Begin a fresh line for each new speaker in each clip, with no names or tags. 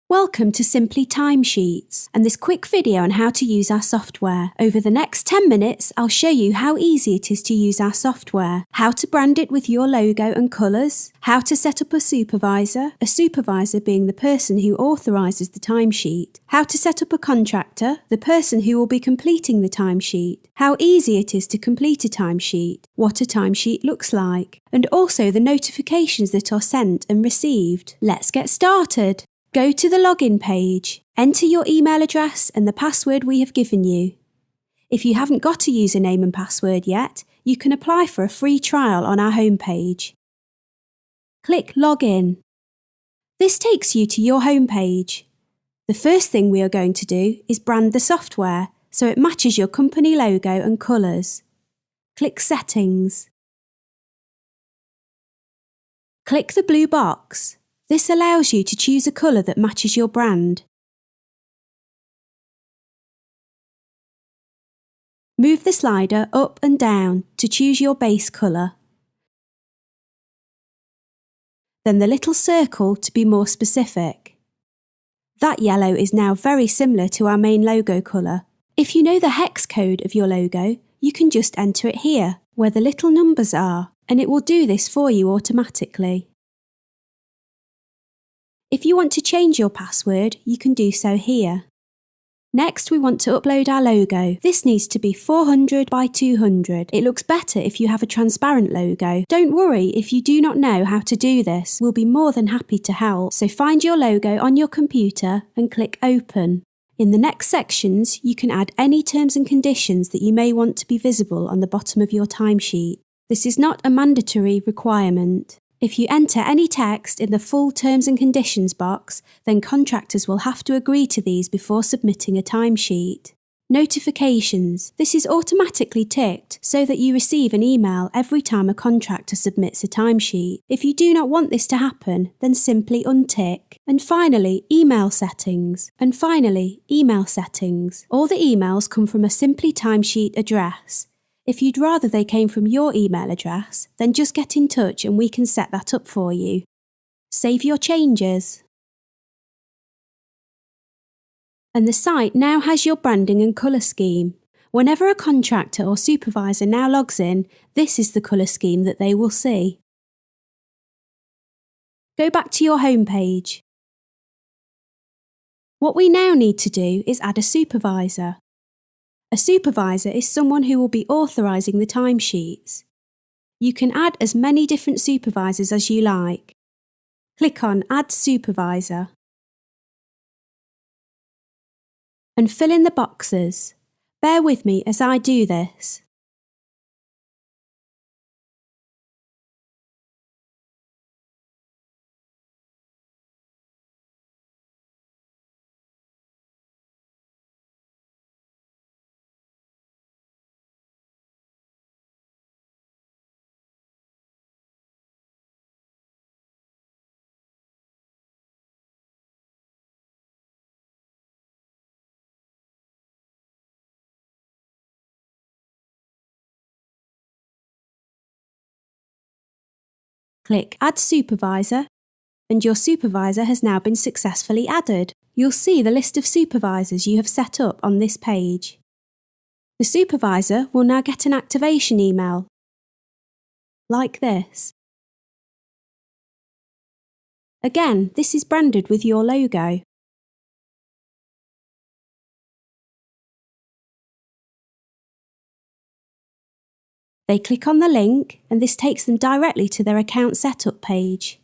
Welcome to Simply Timesheets and this quick video on how to use our software. Over the next 10 minutes, I'll show you how easy it is to use our software, how to brand it with your logo and colours, how to set up a supervisor being the person who authorises the timesheet, how to set up a contractor, the person who will be completing the timesheet, how easy it is to complete a timesheet, what a timesheet looks like, and also the notifications that are sent and received. Let's get started. Go to the login page, enter your email address and the password we have given you. If you haven't got a username and password yet, you can apply for a free trial on our homepage. Click Login. This takes you to your homepage. The first thing we are going to do is brand the software so it matches your company logo and colours. Click Settings. Click the blue box. This allows you to choose a colour that matches your brand. Move the slider up and down to choose your base colour. Then the little circle to be more specific. That yellow is now very similar to our main logo colour. If you know the hex code of your logo, you can just enter it here, where the little numbers are, and it will do this for you automatically. If you want to change your password, you can do so here. Next, we want to upload our logo. This needs to be 400 by 200. It looks better if you have a transparent logo. Don't worry if you do not know how to do this. We'll be more than happy to help. So find your logo on your computer and click Open. In the next sections, you can add any terms and conditions that you may want to be visible on the bottom of your timesheet. This is not a mandatory requirement. If you enter any text in the full terms and conditions box, then contractors will have to agree to these before submitting a timesheet. Notifications. This is automatically ticked so that you receive an email every time a contractor submits a timesheet. If you do not want this to happen, then simply untick. And finally, email settings. All the emails come from a Simply Timesheet address. If you'd rather they came from your email address, then just get in touch and we can set that up for you. Save your changes. And the site now has your branding and colour scheme. Whenever a contractor or supervisor now logs in, this is the colour scheme that they will see. Go back to your homepage. What we now need to do is add a supervisor. A supervisor is someone who will be authorising the timesheets. You can add as many different supervisors as you like. Click on Add Supervisor and fill in the boxes. Bear with me as I do this. Click Add Supervisor, and your supervisor has now been successfully added. You'll see the list of supervisors you have set up on this page. The supervisor will now get an activation email, like this. Again, this is branded with your logo. They click on the link and this takes them directly to their account setup page.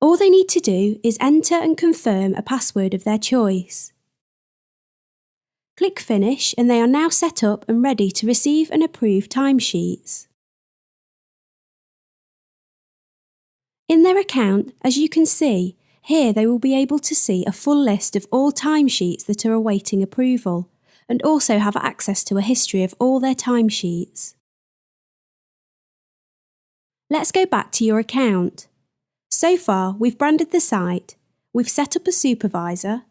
All they need to do is enter and confirm a password of their choice. Click Finish and they are now set up and ready to receive and approve timesheets. In their account, as you can see, here they will be able to see a full list of all timesheets that are awaiting approval and also have access to a history of all their timesheets. Let's go back to your account. So far, we've branded the site, we've set up a supervisor,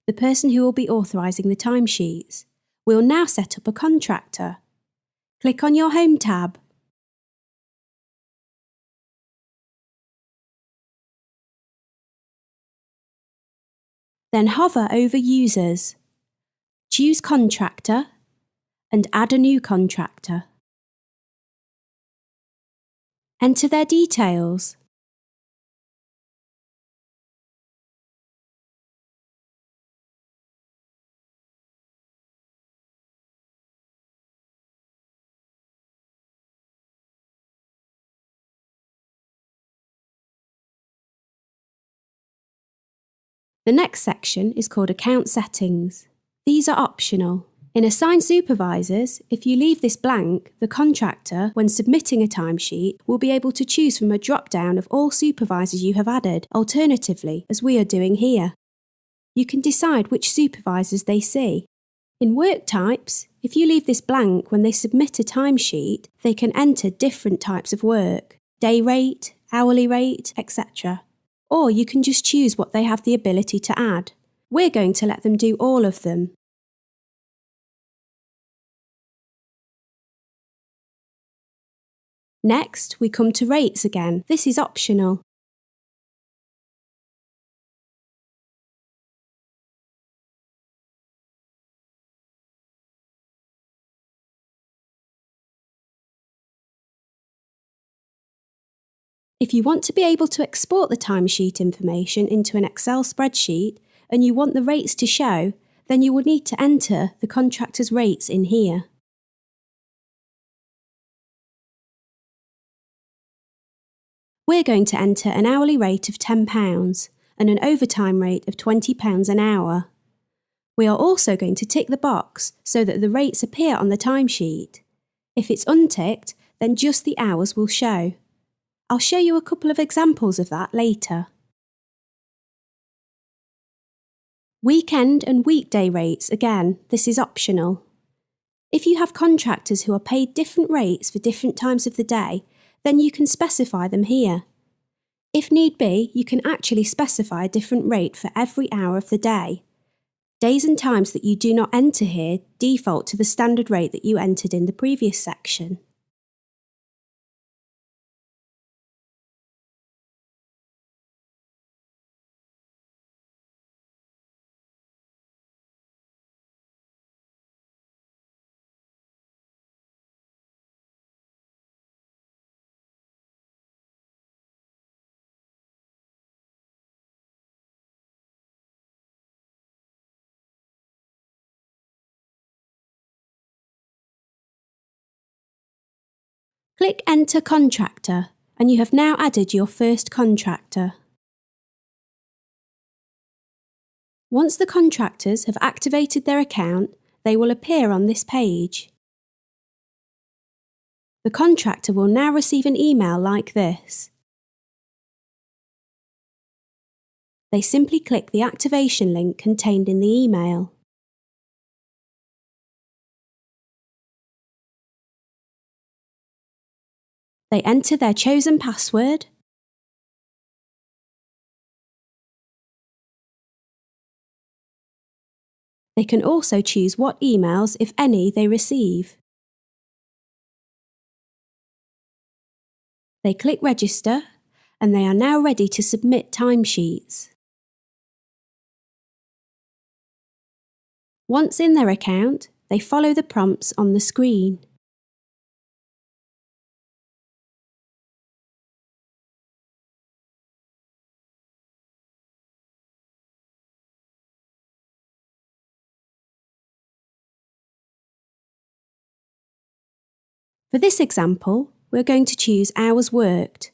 the person who will be authorising the timesheets. We'll now set up a contractor. Click on your Home tab. Then hover over Users. Choose Contractor and add a new contractor. Enter their details. The next section is called Account Settings. These are optional. In Assign Supervisors, if you leave this blank, the contractor, when submitting a timesheet, will be able to choose from a drop-down of all supervisors you have added, alternatively, as we are doing here. You can decide which supervisors they see. In Work Types, if you leave this blank when they submit a timesheet, they can enter different types of work, day rate, hourly rate, etc. Or you can just choose what they have the ability to add. We're going to let them do all of them. Next, we come to Rates again. This is optional. If you want to be able to export the timesheet information into an Excel spreadsheet and you want the rates to show, then you will need to enter the contractor's rates in here. We're going to enter an hourly rate of £10 and an overtime rate of £20 an hour. We are also going to tick the box so that the rates appear on the timesheet. If it's unticked, then just the hours will show. I'll show you a couple of examples of that later. Weekend and weekday rates, again, this is optional. If you have contractors who are paid different rates for different times of the day, then you can specify them here. If need be, you can actually specify a different rate for every hour of the day. Days and times that you do not enter here default to the standard rate that you entered in the previous section. Click Enter Contractor, and you have now added your first contractor. Once the contractors have activated their account, they will appear on this page. The contractor will now receive an email like this. They simply click the activation link contained in the email. They enter their chosen password, they can also choose what emails, if any, they receive. They click Register, and they are now ready to submit timesheets. Once in their account, they follow the prompts on the screen. For this example, we're going to choose hours worked.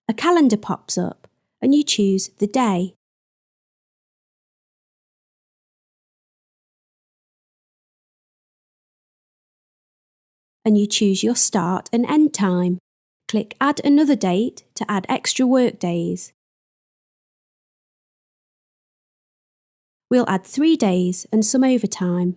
A calendar pops up and you choose the day. And you choose your start and end time. Click Add another date to add extra work days. We'll add 3 days and some overtime.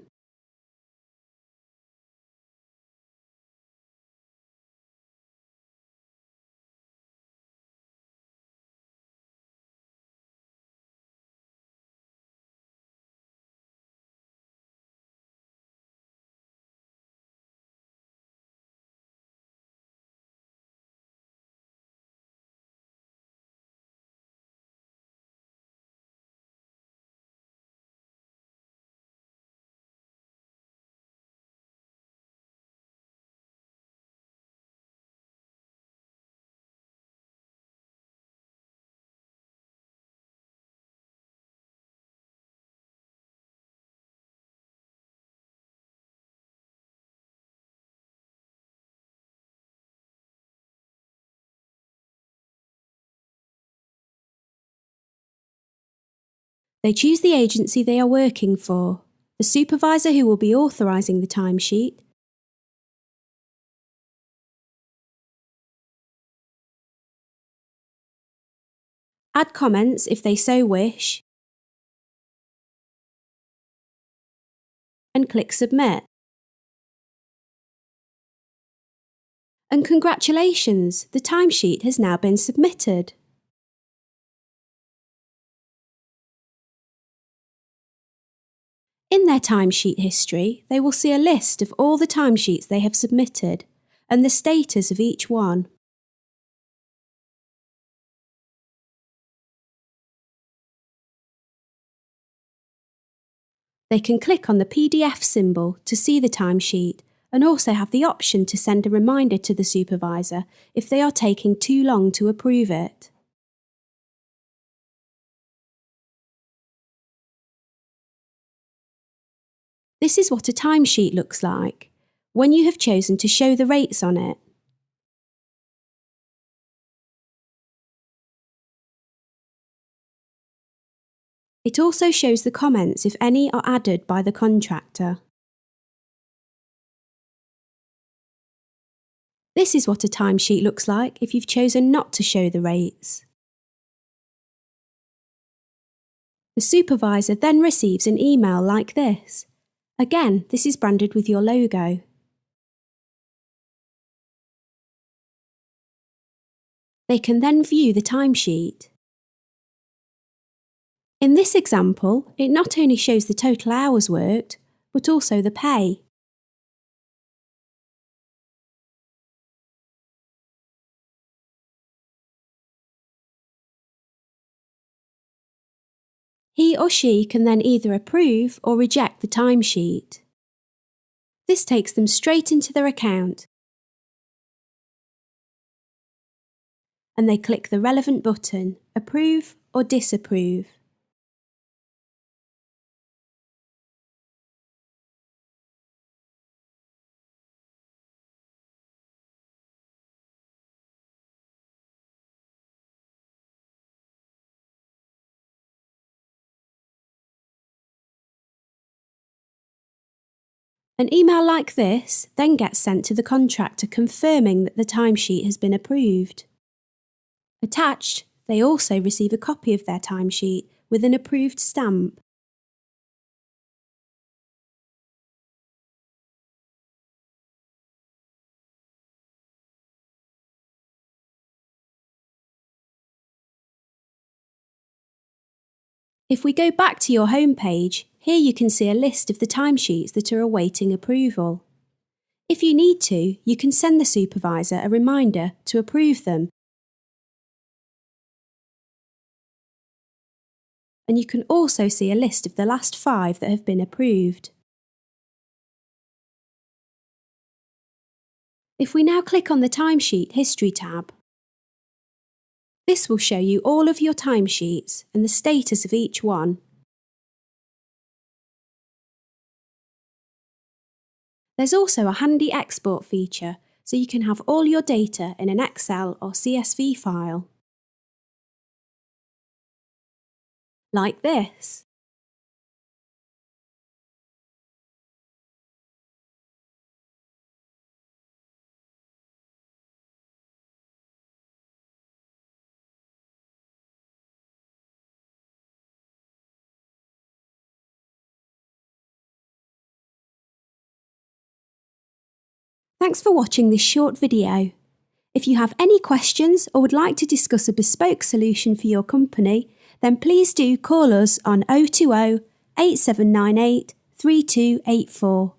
They choose the agency they are working for, the supervisor who will be authorising the timesheet, add comments if they so wish, and click Submit. And congratulations, the timesheet has now been submitted. In their timesheet history, they will see a list of all the timesheets they have submitted and the status of each one. They can click on the PDF symbol to see the timesheet and also have the option to send a reminder to the supervisor if they are taking too long to approve it. This is what a timesheet looks like when you have chosen to show the rates on it. It also shows the comments if any are added by the contractor. This is what a timesheet looks like if you've chosen not to show the rates. The supervisor then receives an email like this. Again, this is branded with your logo. They can then view the timesheet. In this example, it not only shows the total hours worked, but also the pay. He or she can then either approve or reject the timesheet. This takes them straight into their account, and they click the relevant button, Approve or Disapprove. An email like this then gets sent to the contractor confirming that the timesheet has been approved. Attached, they also receive a copy of their timesheet with an approved stamp. If we go back to your home page, here you can see a list of the timesheets that are awaiting approval. If you need to, you can send the supervisor a reminder to approve them. And you can also see a list of the last 5 that have been approved. If we now click on the Timesheet History tab, this will show you all of your timesheets and the status of each one. There's also a handy export feature, so you can have all your data in an Excel or CSV file. Like this. Thanks for watching this short video. If you have any questions or would like to discuss a bespoke solution for your company, then please do call us on 020 8798 3284.